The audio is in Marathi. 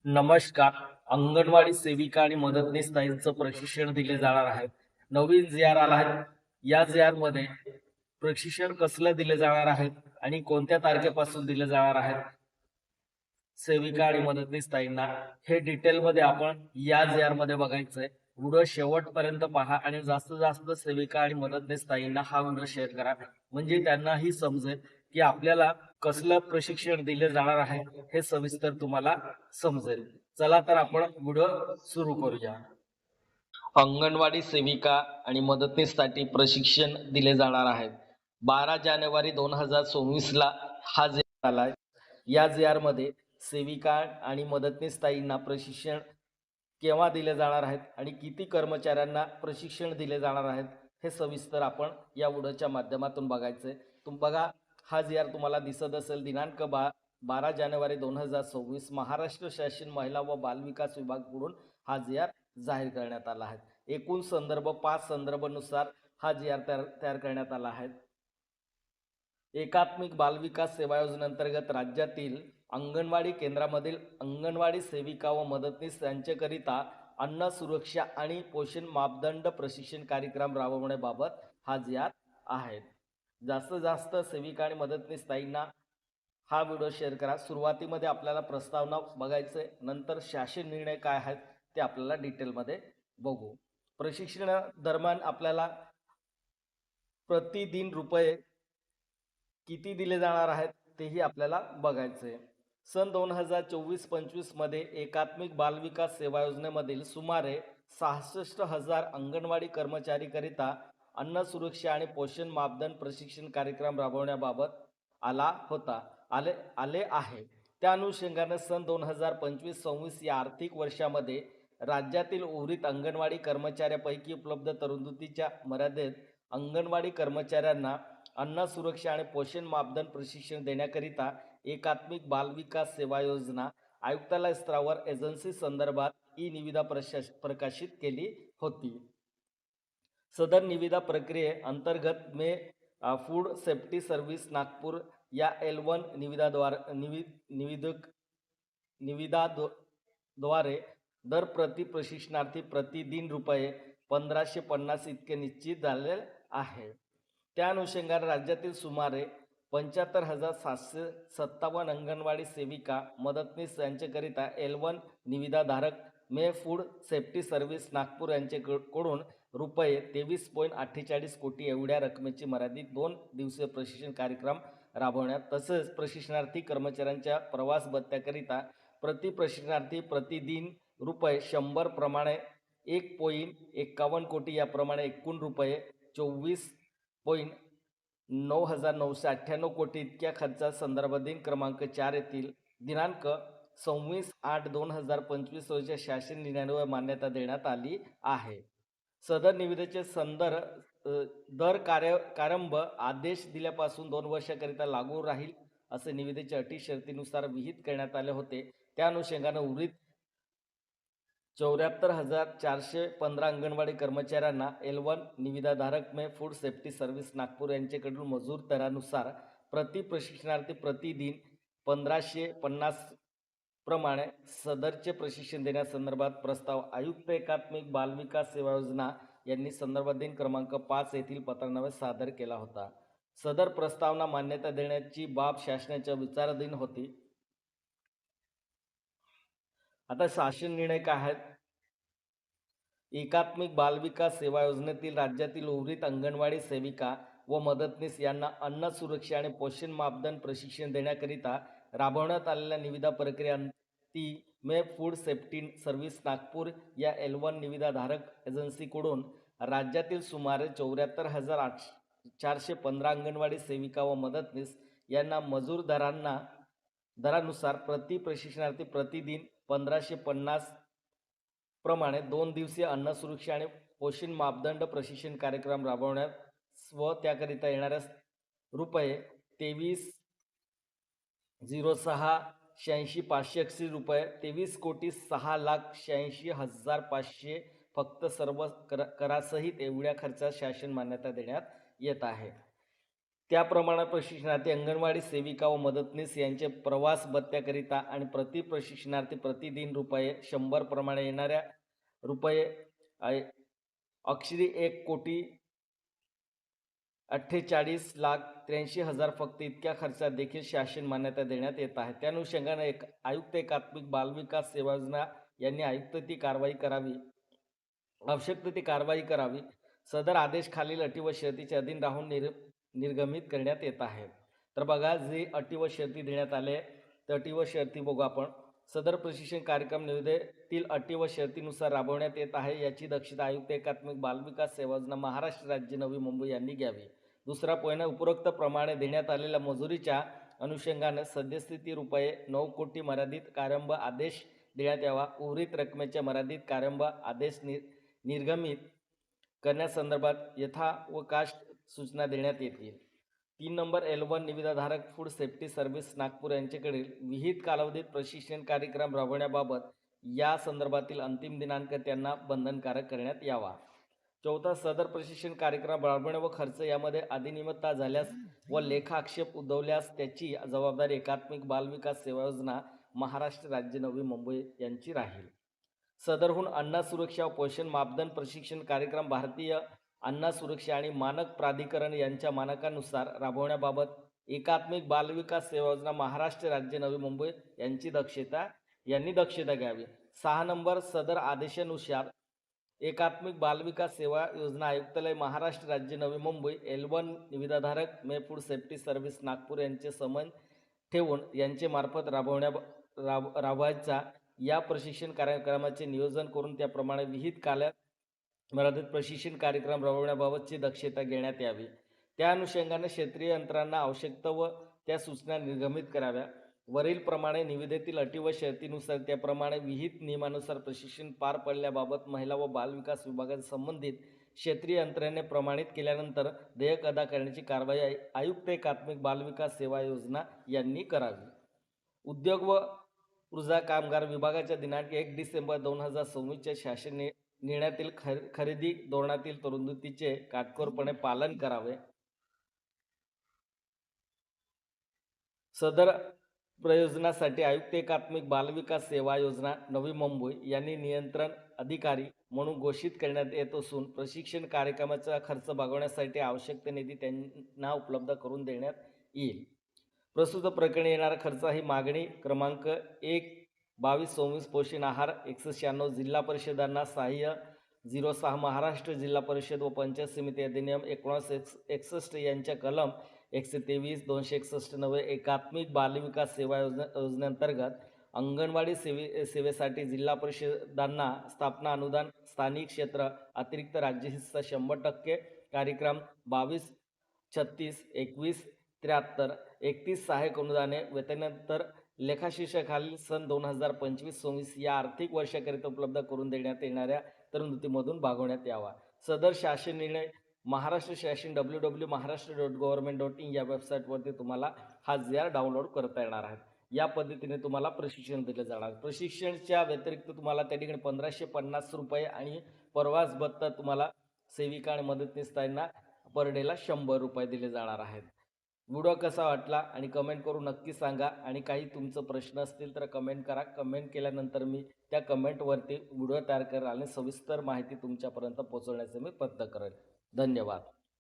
नमस्कार. अंगणवाडी सेविका आणि मदतनीस ताईंचं प्रशिक्षण दिले जाणार आहे. नवीन जी.आर. आला आहे. या जी.आर.मध्ये प्रशिक्षण कसलं दिले जाणार आहे आणि कोणत्या तारखेपासून दिले जाणार आहे सेविका आणि मदतनीस ताईंना, हे डिटेलमध्ये आपण या जी.आर.मध्ये बघायचंय. व्हिडिओ शेवटपर्यंत पहा आणि जास्तीत जास्त सेविका आणि मदतनीस ताईंना हा व्हिडिओ शेअर करा, म्हणजे त्यांनाही समजेल की आपल्याला कसलं प्रशिक्षण दिले जाणार आहे हे सविस्तर तुम्हाला समजेल. चला तर आपण व्हिडिओ सुरू करूया. अंगणवाडी सेविका आणि मदतनीससाठी प्रशिक्षण दिले जाणार आहे. 12 जानेवारी 2024 ला हा जी.आर. आलाय. या जी.आर. मध्ये सेविका आणि मदतनीस ताईंना प्रशिक्षण केव्हा दिले जाणार आहेत आणि किती कर्मचाऱ्यांना प्रशिक्षण दिले जाणार आहेत हे सविस्तर आपण या व्हिडिओच्या माध्यमातून बघायचंय. बघा, हा जी.आर. तुम्हाला दिसत असेल. दिनांक 12 जानेवारी 2026 महाराष्ट्र शासन महिला व बालविकास विभागाकडून हा जी.आर. जाहीर करण्यात आला आहे. एकूण संदर्भ 5 संदर्भानुसार हा जी.आर. तयार करण्यात आला आहे. एकात्मिक बालविकास सेवा योजनेअंतर्गत राज्यातील अंगणवाडी केंद्रामधील अंगणवाडी सेविका व मदतनीस यांच्याकरिता अन्न सुरक्षा आणि पोषण मापदंड प्रशिक्षण कार्यक्रम राबवण्याबाबत हा जी.आर. आहे. जास्तीत जास्त सेविका आणि मदतनीस ताईंना हा व्हिडिओ शेअर करा. सुरुवातीमध्ये आपल्याला प्रस्तावना बघायचंय, नंतर शासन निर्णय काय आहेत ते आपल्याला डिटेलमध्ये बघू. प्रशिक्षणादरम्यान आपल्याला प्रतिदिन रुपये किती दिले जाणार आहेत तेही आपल्याला बघायचंय. सन 2024-25 मध्ये एकात्मिक बालविकास सेवा योजनेमधील सुमारे 66,000 अंगणवाडी कर्मचारीकरिता अन्न सुरक्षा आणि पोषण मापदंड प्रशिक्षण कार्यक्रम राबवण्याबाबत आले आहे. त्या अनुषंगाने सन 2025-26 या आर्थिक वर्षामध्ये राज्यातील उर्वरित अंगणवाडी कर्मचाऱ्यापैकी उपलब्ध तरतुदीच्या मर्यादेत अंगणवाडी कर्मचाऱ्यांना अन्न सुरक्षा आणि पोषण मापदंड प्रशिक्षण देण्याकरिता एकात्मिक बालविकास सेवा योजना आयुक्तालय स्तरावर एजन्सी संदर्भात ई निविदा प्रकाशित केली होती. सदर निविदा प्रक्रिये अंतर्गत फूड सेफ्टी सर्व्हिस नागपूर या L1 निविदाद्वारे दर प्रति प्रशिक्षणार्थी प्रतिदिन रुपये 1550 इतके निश्चित झाले आहे. त्या अनुषंगाने राज्यातील सुमारे 75,757 अंगणवाडी सेविका मदतनीस यांच्याकरिता L1 निविदाधारक फूड सेफ्टी सर्व्हिस नागपूर यांच्याकडून रुपये 23.48 कोटी एवढ्या रकमेची मर्यादित 2 दिवसीय प्रशिक्षण कार्यक्रम राबवण्यात, तसेच प्रशिक्षणार्थी कर्मचाऱ्यांच्या प्रवास भत्त्याकरिता प्रति प्रशिक्षणार्थी प्रतिदिन रुपये 100 प्रमाणे 1.51 कोटी याप्रमाणे एकूण रुपये 24.9998 कोटी इतक्या खर्चा संदर्भाधीन क्रमांक 4 येथील दिनांक 26/8/2025 रोजीच्या शासन निर्णयावर मान्यता देण्यात आली आहे. सदर निविदेचे दर कार्यारंभ आदेश दिल्यापासून 2 वर्षाकरिता लागू राहील असे निविदेच्या अटी शर्तीनुसार विहित करण्यात आले होते. त्या अनुषंगाने उर्वरित 74,415 अंगणवाडी कर्मचाऱ्यांना L1 निविदाधारक फूड सेफ्टी सर्व्हिस नागपूर यांच्याकडून मजूर दरानुसार प्रति प्रशिक्षणार्थी प्रतिदिन 1550 प्रमाणे सदरचे प्रशिक्षण देण्यासंदर्भात प्रस्ताव आयुक्त एकात्मिक बालविकास सेवा योजना यांनी संदर्भाधीन क्रमांक 5 येथील पत्रान्वये सादर केला होता. सदर प्रस्तावना मान्यता देण्याची बाब शासनाच्या विचाराधीन होती. आता शासन निर्णय काय आहेत? एकात्मिक बालविकास सेवा योजनेतील राज्यातील उर्वरित अंगणवाडी सेविका व मदतनीस यांना अन्न सुरक्षा आणि पोषण मापदंड प्रशिक्षण देण्याकरिता राबवण्यात आलेल्या निविदा प्रक्रियांती फूड सेफ्टी सर्व्हिस नागपूर या L1 निविदाधारक एजन्सीकडून राज्यातील सुमारे 74,415 अंगणवाडी सेविका व मदतनीस यांना मजूर दरानुसार प्रति प्रशिक्षणार्थी प्रतिदिन 1550 प्रमाणे 2 दिवसीय अन्न सुरक्षा आणि पोषण मापदंड प्रशिक्षण कार्यक्रम राबवण्यात व त्याकरिता येणाऱ्या रुपये 23,06,86,581 रुपये 23,06,86,500 फक्त सर्व करासहित एवढ्या खर्चास शासन मान्यता देण्यात येत आहे. त्याप्रमाणे प्रशिक्षणार्थी अंगणवाडी सेविका व मदतनीस यांचे प्रवास भत्त्याकरिता आणि प्रति प्रशिक्षणार्थी प्रतिदिन रुपये 100 प्रमाणे येणाऱ्या रुपये अक्षरी 1,48,83,000 फक्त इतक्या खर्चात देखील शासन मान्यता देण्यात येत आहे. त्या अनुषंगाने आयुक्त एकात्मिक बालविकास सेवा योजना यांनी आयुक्त ती कारवाई करावी, आवश्यक ती कारवाई करावी. सदर आदेश खालील अटी व शर्तीच्या अधीन राहून निर्गमित करण्यात येत आहे. तर बघा, जे अटी व शर्ती देण्यात आले त्या अटी व शर्ती बघू आपण. सदर प्रशिक्षण कार्यक्रम निविदेतील अटी व शर्तीनुसार राबवण्यात येत आहे, याची दक्षता आयुक्त एकात्मिक बालविकास सेवा योजना महाराष्ट्र राज्य नवी मुंबई यांनी घ्यावी. दुसरा पॉईंट, उपरोक्त प्रमाणे देण्यात आलेल्या मजुरीच्या अनुषंगाने सद्यस्थिती रुपये 9 कोटी मर्यादित कार्यारंभ आदेश देण्यात यावा. उर्वरित रकमेच्या मर्यादित कार्यारंभ आदेश निर्गमित करण्यासंदर्भात यथावकाश सूचना देण्यात येतील. 3 नंबर, L1 निविदाधारक फूड सेफ्टी सर्व्हिस नागपूर यांच्याकडील विहित कालावधीत प्रशिक्षण कार्यक्रम राबवण्याबाबत या संदर्भातील अंतिम दिनांक त्यांना बंधनकारक करण्यात यावा. 4, सदर प्रशिक्षण कार्यक्रम राबवणे व खर्च यामध्ये अनियमितता झाल्यास व लेखाआक्षेप उद्भवल्यास त्याची जबाबदारी एकात्मिक बालविकास सेवा योजना महाराष्ट्र राज्य नवी मुंबई यांची राहील. सदरहून अन्न सुरक्षा व पोषण मापदंड प्रशिक्षण कार्यक्रम भारतीय अन्न सुरक्षा आणि मानक प्राधिकरण यांच्या मानकानुसार राबवण्याबाबत एकात्मिक बालविकास सेवा योजना महाराष्ट्र राज्य नवी मुंबई यांनी दक्षता घ्यावी. 6 नंबर, सदर आदेशानुसार एकात्मिक बालविकास सेवा योजना आयुक्तालय महाराष्ट्र राज्य नवी मुंबई L1 निविदाधारक मे फूड सेफ्टी सर्व्हिस नागपूर यांचे समन ठेवून यांचे मार्फत राबवायचा या प्रशिक्षण कार्यक्रमाचे नियोजन करून त्याप्रमाणे विहित कालात मर्यादित प्रशिक्षण कार्यक्रम राबवण्याबाबतची दक्षता घेण्यात यावी. त्या अनुषंगाने क्षेत्रीय यंत्रणांना आवश्यकता व त्या सूचना निर्गमित कराव्या. वरील प्रमाणे निविदेतील अटी व शर्तीनुसार त्याप्रमाणे विहित नियमानुसार प्रशिक्षण पार पडल्याबाबत महिला व बालविकास विभागाच्या संबंधित क्षेत्रीय यंत्रणेने प्रमाणित केल्यानंतर देयक अदा करण्याची कारवाई आयुक्त एकात्मिक बालविकास सेवा योजना यांनी करावी. उद्योग व ऊर्जा कामगार विभागाच्या दिनांक 1 डिसेंबर 2024च्या शासन निर्णयातील खरेदी धोरणातील तरतुदीचे काटेकोरपणे पालन करावे. सदर प्रयोजनासाठी आयुक्त एकात्मिक बालविकास सेवा योजना नवी मुंबई यांनी नियंत्रण अधिकारी म्हणून घोषित करण्यात येत असून प्रशिक्षण कार्यक्रमाचा खर्च भागवण्यासाठी आवश्यक निधी त्यांना उपलब्ध करून देण्यात येईल. प्रस्तुत प्रकरणी येणारा खर्च ही मागणी क्रमांक 1/22-24 पोषण आहार 196 जिल्हा परिषदांना सहाय्य 06 महाराष्ट्र जिल्हा परिषद व पंचायत समिती अधिनियम 1961 यांच्या कलम 123-261 एकात्मिक बालविकास सेवा योजनेअंतर्गत अंगणवाडी सेवेसाठी जिल्हा परिषदांना स्थापना अनुदान, स्थानिक क्षेत्र अतिरिक्त राज्य हिस्सा 100% कार्यक्रम 22-36, 21-73, 31 सहाय्यक अनुदाने वेतनानंतर लेखाशीर्षाखालील सन 2025-26 या आर्थिक वर्षाकरिता उपलब्ध करून देण्यात येणाऱ्या तरतुदीमधून भागवण्यात यावा. सदर शासन निर्णय महाराष्ट्र शासन www.maharashtra.government.in या वेबसाईटवरती तुम्हाला हा JR डाउनलोड करता येणार आहे. या पद्धतीने तुम्हाला प्रशिक्षण दिले जाणार. प्रशिक्षणाच्या व्यतिरिक्त तुम्हाला त्या ठिकाणी 1550 रुपये आणि प्रवास भत्ता तुम्हाला सेविका आणि मदतनीसताईंना पर डेला 100 रुपये दिले जाणार आहेत. व्हिडिओ कसा वाटला आणि कमेंट करून नक्की सांगा. आणि काही तुमचं प्रश्न असतील तर कमेंट करा. कमेंट केल्यानंतर मी त्या कमेंटवरती व्हिडिओ तयार करेल आणि सविस्तर माहिती तुमच्यापर्यंत पोहोचवण्याचा मी प्रयत्न करेन. धन्यवाद.